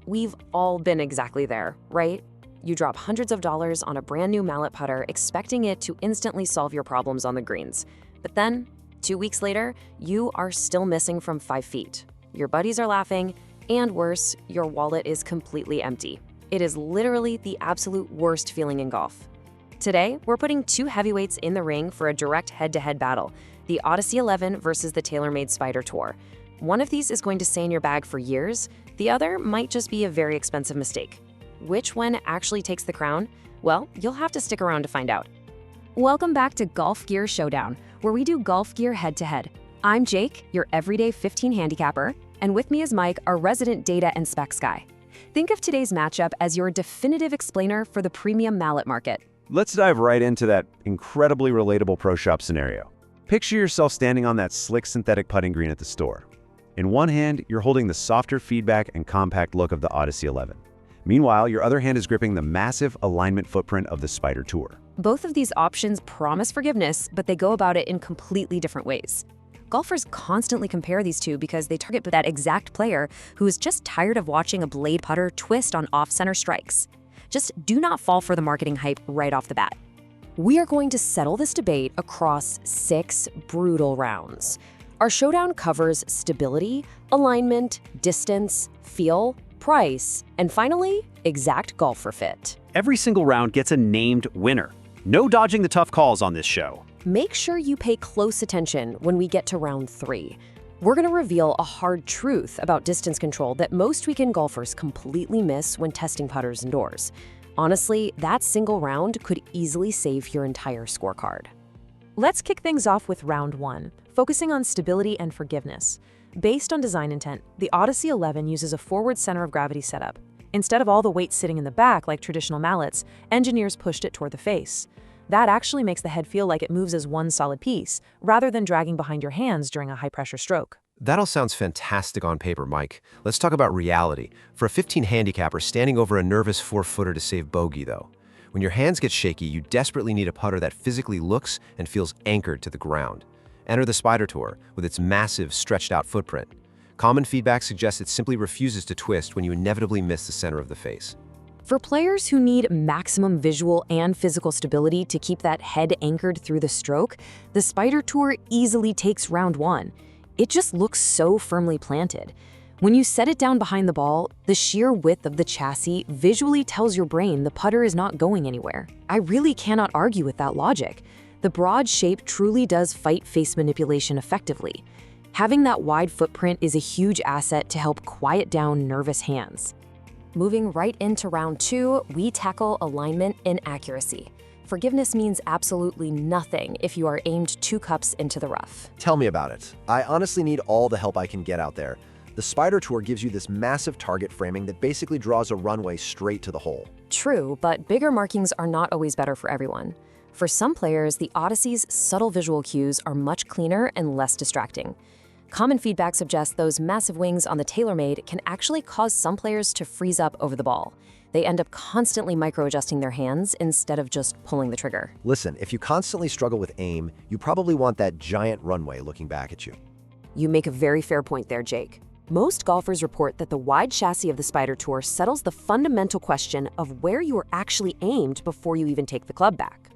We've all been exactly there, right? You drop hundreds of dollars on a brand new Mallet putter expecting it to instantly solve your problems on the greens. But then, 2 weeks later, you are still missing from 5 feet. Your buddies are laughing, and worse, your wallet is completely empty. It is literally the absolute worst feeling in golf. Today, we're putting 2 heavyweights in the ring for a direct head-to-head battle, the Odyssey 11 versus the TaylorMade Spider Tour. One of these is going to stay in your bag for years, the other might just be a very expensive mistake. Which one actually takes the crown? Well, you'll have to stick around to find out. Welcome back to Golf Gear Showdown, where we do golf gear head-to-head. I'm Jake, your everyday 15 handicapper, and with me is Mike, our resident data and specs guy. Think of today's matchup as your definitive explainer for the premium mallet market. Let's dive right into that incredibly relatable pro shop scenario. Picture yourself standing on that slick synthetic putting green at the store. In one hand, you're holding the softer feedback and compact look of the Odyssey 11. Meanwhile, your other hand is gripping the massive alignment footprint of the Spider Tour. Both of these options promise forgiveness, but they go about it in completely different ways. Golfers constantly compare these two because they target that exact player who is just tired of watching a blade putter twist on off-center strikes. Just do not fall for the marketing hype right off the bat. We are going to settle this debate across 6 brutal rounds. Our showdown covers stability, alignment, distance, feel, price, and finally, exact golfer fit. Every single round gets a named winner. No dodging the tough calls on this show. Make sure you pay close attention when we get to round 3. We're going to reveal a hard truth about distance control that most weekend golfers completely miss when testing putters indoors. Honestly, that single round could easily save your entire scorecard. Let's kick things off with round 1, focusing on stability and forgiveness. Based on design intent, the Odyssey 11 uses a forward center of gravity setup. Instead of all the weight sitting in the back like traditional mallets, engineers pushed it toward the face. That actually makes the head feel like it moves as one solid piece, rather than dragging behind your hands during a high-pressure stroke. That all sounds fantastic on paper, Mike. Let's talk about reality. For a 15 handicapper standing over a nervous 4-footer to save bogey, though. When your hands get shaky, you desperately need a putter that physically looks and feels anchored to the ground. Enter the Spider Tour with its massive, stretched-out footprint. Common feedback suggests it simply refuses to twist when you inevitably miss the center of the face. For players who need maximum visual and physical stability to keep that head anchored through the stroke, the Spider Tour easily takes round 1. It just looks so firmly planted. When you set it down behind the ball, the sheer width of the chassis visually tells your brain the putter is not going anywhere. I really cannot argue with that logic. The broad shape truly does fight face manipulation effectively. Having that wide footprint is a huge asset to help quiet down nervous hands. Moving right into round 2, we tackle alignment and accuracy. Forgiveness means absolutely nothing if you are aimed 2 cups into the rough. Tell me about it. I honestly need all the help I can get out there. The Spider Tour gives you this massive target framing that basically draws a runway straight to the hole. True, but bigger markings are not always better for everyone. For some players, the Odyssey's subtle visual cues are much cleaner and less distracting. Common feedback suggests those massive wings on the TaylorMade can actually cause some players to freeze up over the ball. They end up constantly micro-adjusting their hands instead of just pulling the trigger. Listen, if you constantly struggle with aim, you probably want that giant runway looking back at you. You make a very fair point there, Jake. Most golfers report that the wide chassis of the Spider Tour settles the fundamental question of where you are actually aimed before you even take the club back.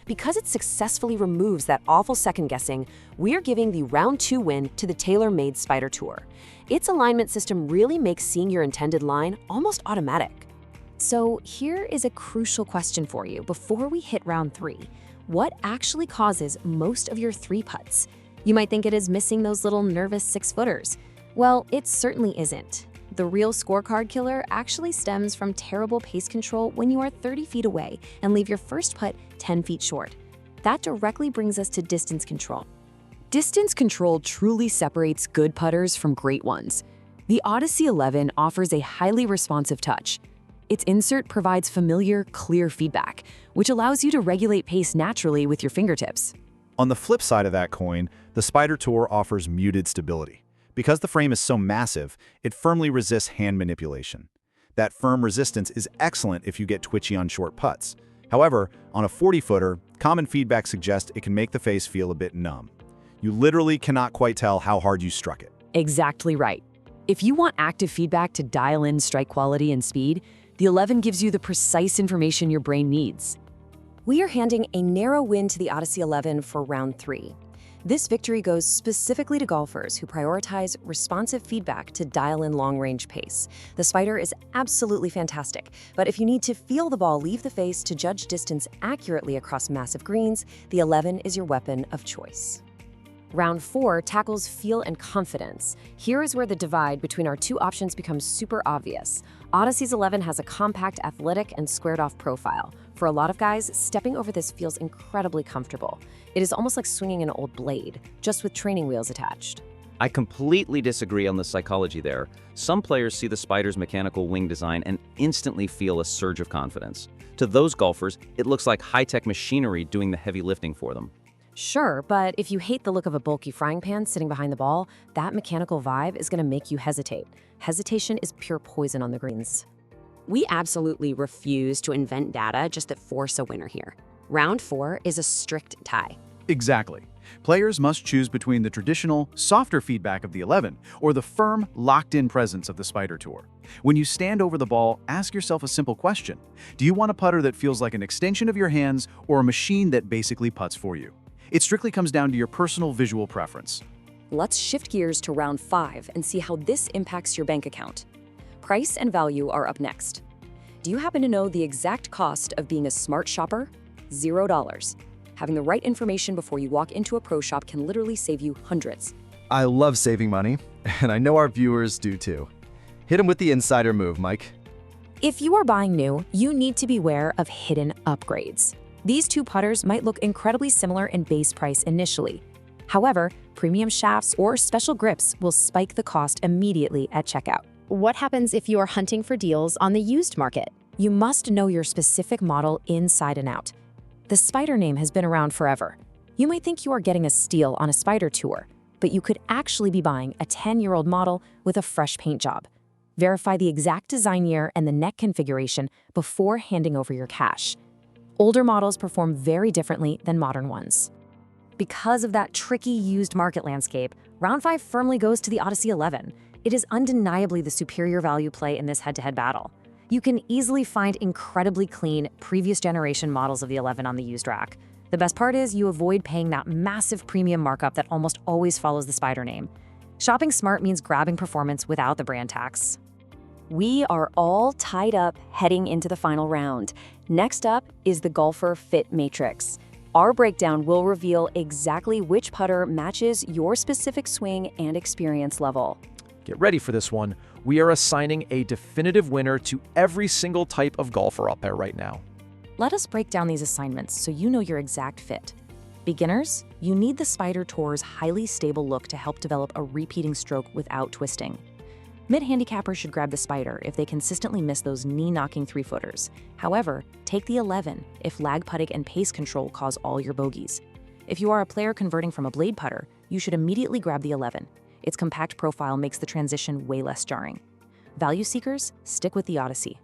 Because it successfully removes that awful second-guessing, we are giving the round 2 win to the TaylorMade Spider Tour. Its alignment system really makes seeing your intended line almost automatic. So here is a crucial question for you before we hit round 3. What actually causes most of your 3 putts? You might think it is missing those little nervous 6-footers. Well, it certainly isn't. The real scorecard killer actually stems from terrible pace control when you are 30 feet away and leave your first putt 10 feet short. That directly brings us to distance control. Distance control truly separates good putters from great ones. The Odyssey 11 offers a highly responsive touch. Its insert provides familiar, clear feedback, which allows you to regulate pace naturally with your fingertips. On the flip side of that coin, the Spider Tour offers muted stability. Because the frame is so massive, it firmly resists hand manipulation. That firm resistance is excellent if you get twitchy on short putts. However, on a 40-footer, common feedback suggests it can make the face feel a bit numb. You literally cannot quite tell how hard you struck it. Exactly right. If you want active feedback to dial in strike quality and speed, the 11 gives you the precise information your brain needs. We are handing a narrow win to the Odyssey 11 for round 3. This victory goes specifically to golfers who prioritize responsive feedback to dial in long-range pace. The Spider is absolutely fantastic, but if you need to feel the ball leave the face to judge distance accurately across massive greens, the 11 is your weapon of choice. Round 4 tackles feel and confidence. Here is where the divide between our two options becomes super obvious. Odyssey's 11 has a compact, athletic, and squared-off profile. For a lot of guys, stepping over this feels incredibly comfortable. It is almost like swinging an old blade, just with training wheels attached. I completely disagree on the psychology there. Some players see the Spider's mechanical wing design and instantly feel a surge of confidence. To those golfers, it looks like high-tech machinery doing the heavy lifting for them. Sure, but if you hate the look of a bulky frying pan sitting behind the ball, that mechanical vibe is going to make you hesitate. Hesitation is pure poison on the greens. We absolutely refuse to invent data just to force a winner here. Round 4 is a strict tie. Exactly. Players must choose between the traditional, softer feedback of the 11 or the firm, locked-in presence of the Spider Tour. When you stand over the ball, ask yourself a simple question. Do you want a putter that feels like an extension of your hands or a machine that basically putts for you? It strictly comes down to your personal visual preference. Let's shift gears to round 5 and see how this impacts your bank account. Price and value are up next. Do you happen to know the exact cost of being a smart shopper? $0. Having the right information before you walk into a pro shop can literally save you hundreds. I love saving money, and I know our viewers do too. Hit them with the insider move, Mike. If you are buying new, you need to beware of hidden upgrades. These two putters might look incredibly similar in base price initially. However, premium shafts or special grips will spike the cost immediately at checkout. What happens if you are hunting for deals on the used market? You must know your specific model inside and out. The Spider name has been around forever. You might think you are getting a steal on a Spider Tour, but you could actually be buying a 10-year-old model with a fresh paint job. Verify the exact design year and the neck configuration before handing over your cash. Older models perform very differently than modern ones. Because of that tricky used market landscape, round 5 firmly goes to the Odyssey 11. It is undeniably the superior value play in this head-to-head battle. You can easily find incredibly clean, previous generation models of the 11 on the used rack. The best part is you avoid paying that massive premium markup that almost always follows the Spider name. Shopping smart means grabbing performance without the brand tax. We are all tied up heading into the final round. Next up is the Golfer Fit Matrix. Our breakdown will reveal exactly which putter matches your specific swing and experience level. Get ready for this one. We are assigning a definitive winner to every single type of golfer out there right now. Let us break down these assignments so you know your exact fit. Beginners, you need the Spider Tour's highly stable look to help develop a repeating stroke without twisting. Mid-handicappers should grab the Spider if they consistently miss those knee-knocking 3-footers. However, take the 11 if lag putting and pace control cause all your bogeys. If you are a player converting from a blade putter, you should immediately grab the 11. Its compact profile makes the transition way less jarring. Value seekers, stick with the Odyssey.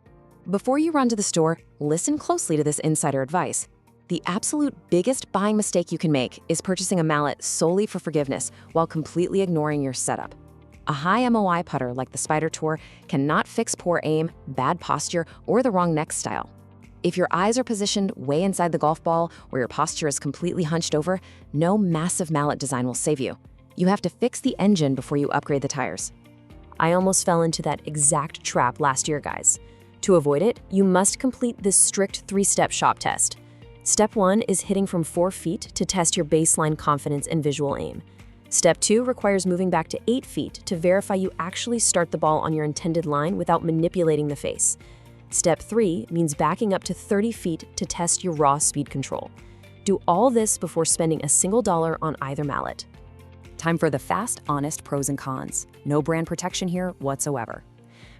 Before you run to the store, listen closely to this insider advice. The absolute biggest buying mistake you can make is purchasing a mallet solely for forgiveness while completely ignoring your setup. A high MOI putter like the Spider Tour cannot fix poor aim, bad posture, or the wrong neck style. If your eyes are positioned way inside the golf ball or your posture is completely hunched over, no massive mallet design will save you. You have to fix the engine before you upgrade the tires. I almost fell into that exact trap last year, guys. To avoid it, you must complete this strict 3-step shop test. Step 1 is hitting from 4 feet to test your baseline confidence and visual aim. Step 2 requires moving back to 8 feet to verify you actually start the ball on your intended line without manipulating the face. Step 3 means backing up to 30 feet to test your raw speed control. Do all this before spending a single dollar on either mallet. Time for the fast, honest pros and cons. No brand protection here whatsoever.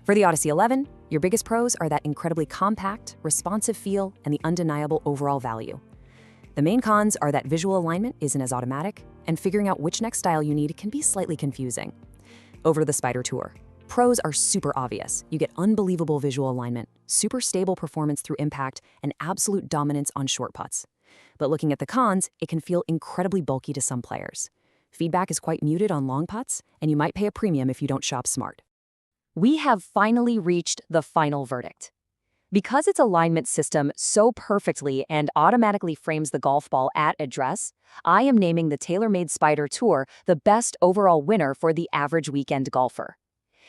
For the Odyssey 11, your biggest pros are that incredibly compact, responsive feel and the undeniable overall value. The main cons are that visual alignment isn't as automatic, and figuring out which neck style you need can be slightly confusing. Over to the Spider Tour. Pros are super obvious. You get unbelievable visual alignment, super stable performance through impact, and absolute dominance on short putts. But looking at the cons, it can feel incredibly bulky to some players. Feedback is quite muted on long putts, and you might pay a premium if you don't shop smart. We have finally reached the final verdict. Because its alignment system so perfectly and automatically frames the golf ball at address, I am naming the TaylorMade Spider Tour the best overall winner for the average weekend golfer.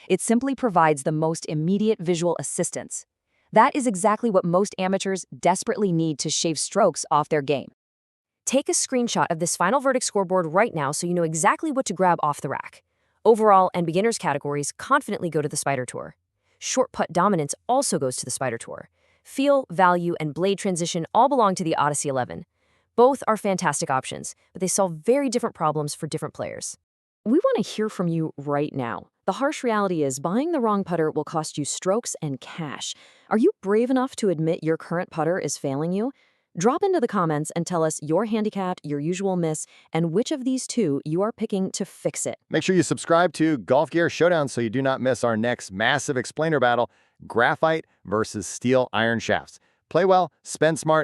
It simply provides the most immediate visual assistance. That is exactly what most amateurs desperately need to shave strokes off their game. Take a screenshot of this final verdict scoreboard right now so you know exactly what to grab off the rack. Overall and beginners categories confidently go to the Spider Tour. Short putt dominance also goes to the Spider Tour. Feel, value, and blade transition all belong to the Odyssey 11. Both are fantastic options, but they solve very different problems for different players. We want to hear from you right now. The harsh reality is buying the wrong putter will cost you strokes and cash. Are you brave enough to admit your current putter is failing you? Drop into the comments and tell us your handicap, your usual miss, and which of these two you are picking to fix it. Make sure you subscribe to Golf Gear Showdown so you do not miss our next massive explainer battle, graphite versus steel iron shafts. Play well, spend smart,